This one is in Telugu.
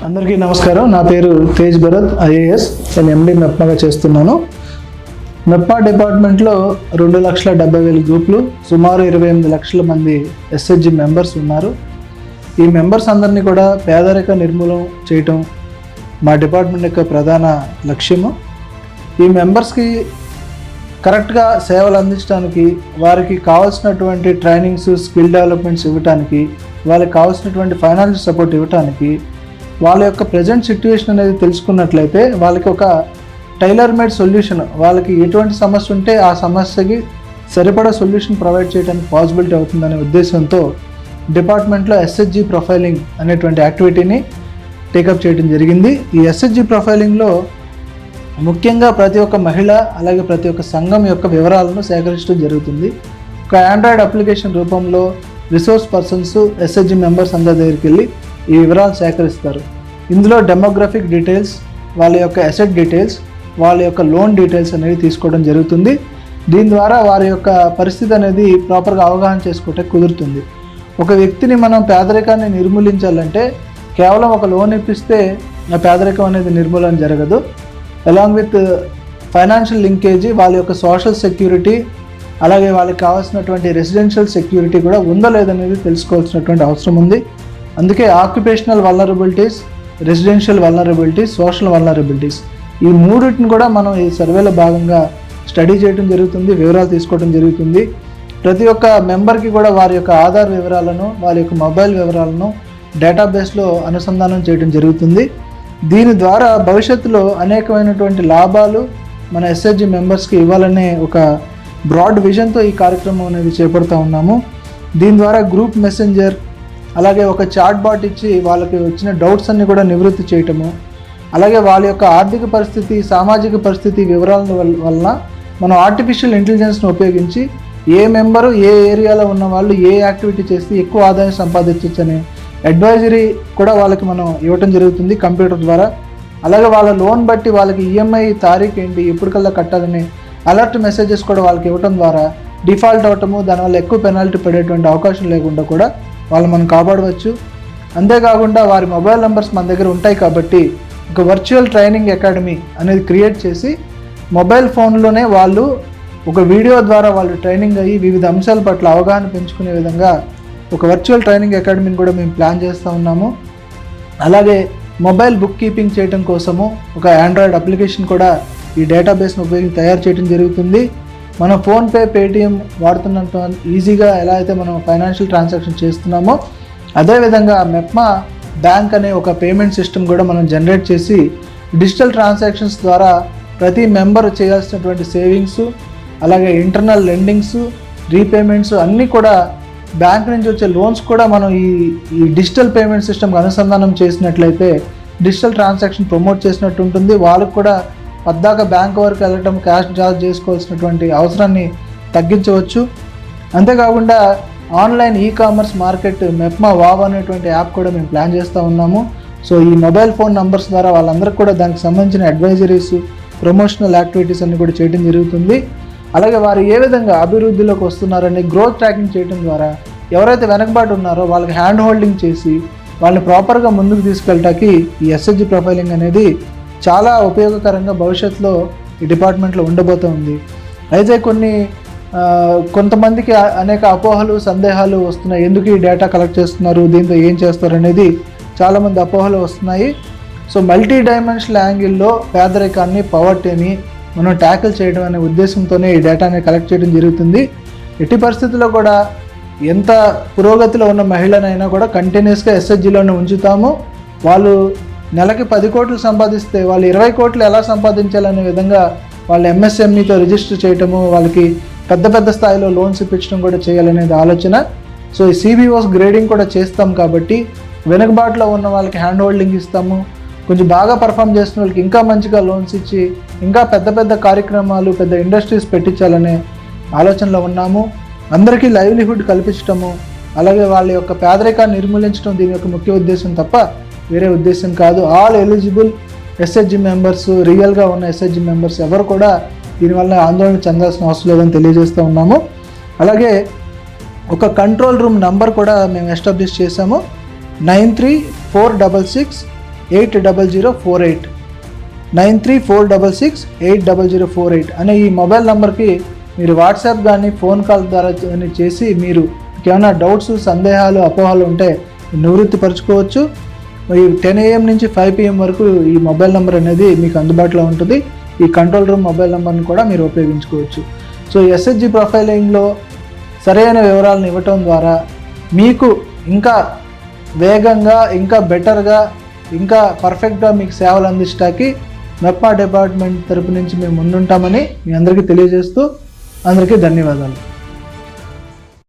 అందరికీ నమస్కారం. నా పేరు తేజ్ భరత్, ఐఏఎస్. నేను ఎండి మెప్మాగా చేస్తున్నాను. మెప్మా డిపార్ట్మెంట్లో 2,70,000 గ్రూపులు, సుమారు 28 లక్షల మంది ఎస్హెచ్జి మెంబర్స్ ఉన్నారు. ఈ మెంబర్స్ అందరినీ కూడా పేదరిక నిర్మూలన చేయటం మా డిపార్ట్మెంట్ యొక్క ప్రధాన లక్ష్యము. ఈ మెంబర్స్కి కరెక్ట్గా సేవలు అందించడానికి, వారికి కావాల్సినటువంటి ట్రైనింగ్స్, స్కిల్ డెవలప్మెంట్స్ ఇవ్వటానికి, వాళ్ళకి కావాల్సినటువంటి ఫైనాన్షియల్ సపోర్ట్ ఇవ్వటానికి, వాళ్ళ యొక్క ప్రజెంట్ సిచ్యువేషన్ అనేది తెలుసుకున్నట్లయితే వాళ్ళకి ఒక టైలర్ మేడ్ సొల్యూషన్, వాళ్ళకి ఎటువంటి సమస్య ఉంటే ఆ సమస్యకి సరిపడా సొల్యూషన్ ప్రొవైడ్ చేయడానికి పాసిబిలిటీ అవుతుందనే ఉద్దేశంతో డిపార్ట్మెంట్లో ఎస్హెచ్జి ప్రొఫైలింగ్ అనేటువంటి యాక్టివిటీని టేకప్ చేయడం జరిగింది. ఈ ఎస్హెచ్జి ప్రొఫైలింగ్లో ముఖ్యంగా ప్రతి ఒక్క మహిళ, అలాగే ప్రతి ఒక్క సంఘం యొక్క వివరాలను సేకరించడం జరుగుతుంది. ఒక ఆండ్రాయిడ్ అప్లికేషన్ రూపంలో రిసోర్స్ పర్సన్స్, ఎస్హెచ్జి మెంబర్స్ అందరి దగ్గరికి వెళ్ళి ఈ వివరాలు సేకరిస్తారు. ఇందులో డెమోగ్రఫిక్ డీటెయిల్స్, వాళ్ళ యొక్క అసెట్ డీటెయిల్స్, వాళ్ళ యొక్క లోన్ డీటెయిల్స్ అనేవి తీసుకోవడం జరుగుతుంది. దీని ద్వారా వారి యొక్క పరిస్థితి అనేది ప్రాపర్గా అవగాహన చేసుకోవటం కుదురుతుంది. ఒక వ్యక్తిని మనం పేదరికాన్ని నిర్మూలించాలంటే కేవలం ఒక లోన్ ఇప్పిస్తే ఆ పేదరికం అనేది నిర్మూలన జరగదు. అలాంగ్ విత్ ఫైనాన్షియల్ లింకేజీ, వాళ్ళ యొక్క సోషల్ సెక్యూరిటీ, అలాగే వాళ్ళకి కావాల్సినటువంటి రెసిడెన్షియల్ సెక్యూరిటీ కూడా ఉందో లేదనేది తెలుసుకోవాల్సినటువంటి అవసరం ఉంది. అందుకే occupational vulnerabilities, residential vulnerabilities, social vulnerabilities, ఈ మూడింటిని కూడా మనం ఈ సర్వేలో భాగంగా స్టడీ చేయడం జరుగుతుంది, వివరాలు తీసుకోవడం జరుగుతుంది. ప్రతి ఒక్క మెంబర్కి కూడా వారి యొక్క ఆధార్ వివరాలను, వారి యొక్క మొబైల్ వివరాలను డేటాబేస్లో అనుసంధానం చేయడం జరుగుతుంది. దీని ద్వారా భవిష్యత్తులో అనేకమైనటువంటి లాభాలు మన ఎస్హెచ్జి మెంబర్స్కి ఇవ్వాలనే ఒక బ్రాడ్ విజన్తో ఈ కార్యక్రమం అనేది చేపడుతూ ఉన్నాము. దీని ద్వారా గ్రూప్ మెసెంజర్, అలాగే ఒక చాట్ బాట్ ఇచ్చి వాళ్ళకి వచ్చిన డౌట్స్ అన్ని కూడా నివృత్తి చేయటము, అలాగే వాళ్ళ యొక్క ఆర్థిక పరిస్థితి, సామాజిక పరిస్థితి వివరాల వలన మనం ఆర్టిఫిషియల్ ఇంటెలిజెన్స్ను ఉపయోగించి ఏ మెంబరు ఏ ఏరియాలో ఉన్న వాళ్ళు ఏ యాక్టివిటీ చేస్తే ఎక్కువ ఆదాయం సంపాదించవచ్చు అనే అడ్వైజరీ కూడా వాళ్ళకి మనం ఇవ్వటం జరుగుతుంది కంప్యూటర్ ద్వారా. అలాగే వాళ్ళ లోన్ బట్టి వాళ్ళకి ఈఎంఐ తారీఖు ఏంటి, ఎప్పటికల్లా కట్టాలని అలర్ట్ మెసేజెస్ కూడా వాళ్ళకి ఇవ్వటం ద్వారా డిఫాల్ట్ అవటము, దానివల్ల ఎక్కువ పెనాల్టీ పడేటువంటి అవకాశం లేకుండా కూడా వాళ్ళు మనం కాపాడవచ్చు. అంతేకాకుండా వారి మొబైల్ నెంబర్స్ మన దగ్గర ఉంటాయి కాబట్టి ఒక వర్చువల్ ట్రైనింగ్ అకాడమీ అనేది క్రియేట్ చేసి మొబైల్ ఫోన్లోనే వాళ్ళు ఒక వీడియో ద్వారా వాళ్ళు ట్రైనింగ్ అయ్యి వివిధ అంశాల పట్ల అవగాహన పెంచుకునే విధంగా ఒక వర్చువల్ ట్రైనింగ్ అకాడమీని కూడా మేము ప్లాన్ చేస్తూ ఉన్నాము. అలాగే మొబైల్ బుక్ కీపింగ్ చేయడం కోసము ఒక ఆండ్రాయిడ్ అప్లికేషన్ కూడా ఈ డేటాబేస్ను ఉపయోగించి తయారు చేయడం జరుగుతుంది. మనం ఫోన్పే, పేటిఎం వాడుతున్నంత ఈజీగా ఎలా అయితే మనం ఫైనాన్షియల్ ట్రాన్సాక్షన్ చేస్తున్నామో అదేవిధంగా మెప్మా బ్యాంక్ అనే ఒక పేమెంట్ సిస్టమ్ కూడా మనం జనరేట్ చేసి డిజిటల్ ట్రాన్సాక్షన్స్ ద్వారా ప్రతి మెంబర్ చేయాల్సినటువంటి సేవింగ్స్, అలాగే ఇంటర్నల్ లెండింగ్స్, రీపేమెంట్స్ అన్నీ కూడా బ్యాంక్ నుంచి వచ్చే లోన్స్ కూడా మనం ఈ డిజిటల్ పేమెంట్ సిస్టమ్కి అనుసంధానం చేసినట్లయితే డిజిటల్ ట్రాన్సాక్షన్ ప్రమోట్ చేసినట్టు ఉంటుంది. వాళ్ళకు కూడా పద్దాక బ్యాంక్ వరకు వెళ్ళటం, క్యాష్ చార్జ్ చేసుకోవాల్సినటువంటి అవసరాన్ని తగ్గించవచ్చు. అంతేకాకుండా online commerce market MEPMA wow అనేటువంటి యాప్ కూడా మేము ప్లాన్ చేస్తూ ఉన్నాము. సో ఈ మొబైల్ ఫోన్ నంబర్స్ ద్వారా వాళ్ళందరికీ కూడా దానికి సంబంధించిన అడ్వైజరీస్, ప్రమోషనల్ యాక్టివిటీస్ అన్ని కూడా చేయడం జరుగుతుంది. అలాగే వారు ఏ విధంగా అభివృద్ధిలోకి వస్తున్నారని గ్రోత్ ట్రాకింగ్ చేయడం ద్వారా ఎవరైతే వెనకబాటు ఉన్నారో వాళ్ళకి హ్యాండ్ హోల్డింగ్ చేసి వాళ్ళని ప్రాపర్గా ముందుకు తీసుకెళ్ళటానికి ఈ ఎస్హెచ్జి ప్రొఫైలింగ్ అనేది చాలా ఉపయోగకరంగా భవిష్యత్తులో ఈ డిపార్ట్మెంట్లో ఉండబోతుంది. అయితే కొంతమందికి అనేక అపోహలు, సందేహాలు వస్తున్నాయి. ఎందుకు ఈ డేటా కలెక్ట్ చేస్తున్నారు, దీంతో ఏం చేస్తారు అనేది చాలామంది అపోహలు వస్తున్నాయి. సో మల్టీ డైమెన్షనల్ యాంగిల్లో పేదరికాన్ని, పవర్టీని మనం ట్యాకిల్ చేయడం అనే ఉద్దేశంతోనే ఈ డేటాని కలెక్ట్ చేయడం జరుగుతుంది. ఎట్టి పరిస్థితుల్లో కూడా ఎంత పురోగతిలో ఉన్న మహిళనైనా కూడా కంటిన్యూస్గా ఎస్హెచ్జిలోనే ఉంచుతాము. వాళ్ళు నెలకి 10 కోట్లు సంపాదిస్తే వాళ్ళు 20 కోట్లు ఎలా సంపాదించాలనే విధంగా వాళ్ళ ఎంఎస్ఎంఈతో రిజిస్టర్ చేయటము, వాళ్ళకి పెద్ద స్థాయిలో లోన్స్ ఇప్పించడం కూడా చేయాలనేది ఆలోచన. సో ఈ సిబిఓస్ గ్రేడింగ్ కూడా చేస్తాం కాబట్టి వెనుకబాటులో ఉన్న వాళ్ళకి హ్యాండ్ హోల్డింగ్ ఇస్తాము. కొంచెం బాగా పర్ఫామ్ చేసిన వాళ్ళకి ఇంకా మంచిగా లోన్స్ ఇచ్చి ఇంకా పెద్ద కార్యక్రమాలు, పెద్ద ఇండస్ట్రీస్ పెట్టించాలనే ఆలోచనలో ఉన్నాము. అందరికీ లైవ్లీహుడ్ కల్పించడము, అలాగే వాళ్ళ యొక్క పేదరికాన్ని నిర్మూలించడం దీని యొక్క ముఖ్య ఉద్దేశం తప్ప వేరే ఉద్దేశం కాదు. ఆల్ ఎలిజిబుల్ ఎస్హెచ్జి మెంబర్స్, రియల్గా ఉన్న ఎస్హెచ్జి మెంబర్స్ ఎవరు కూడా దీనివల్ల ఆందోళన చెందాల్సిన అవసరం లేదని తెలియజేస్తూ ఉన్నాము. అలాగే ఒక కంట్రోల్ రూమ్ నంబర్ కూడా మేము ఎస్టాబ్లిష్ చేశాము. 9346 93468048 9346680048 అనే ఈ మొబైల్ నెంబర్కి మీరు వాట్సాప్ కానీ ఫోన్ కాల్ ద్వారా కానీ చేసి మీరు ఏమైనా డౌట్స్, సందేహాలు, అపోహలు ఉంటే నివృత్తి పరచుకోవచ్చు. ఈ 10 AM నుంచి 5 PM వరకు ఈ మొబైల్ నెంబర్ అనేది మీకు అందుబాటులో ఉంటుంది. ఈ కంట్రోల్ రూమ్ మొబైల్ నెంబర్ని కూడా మీరు ఉపయోగించుకోవచ్చు. సో SHG ప్రొఫైలింగ్లో సరైన వివరాలను ఇవ్వటం ద్వారా మీకు ఇంకా వేగంగా, ఇంకా బెటర్గా, ఇంకా పర్ఫెక్ట్గా మీకు సేవలు అందించడానికి మెప్మా డిపార్ట్మెంట్ తరపు నుంచి మేము ముందుంటామని మీ అందరికీ తెలియజేస్తూ అందరికీ ధన్యవాదాలు.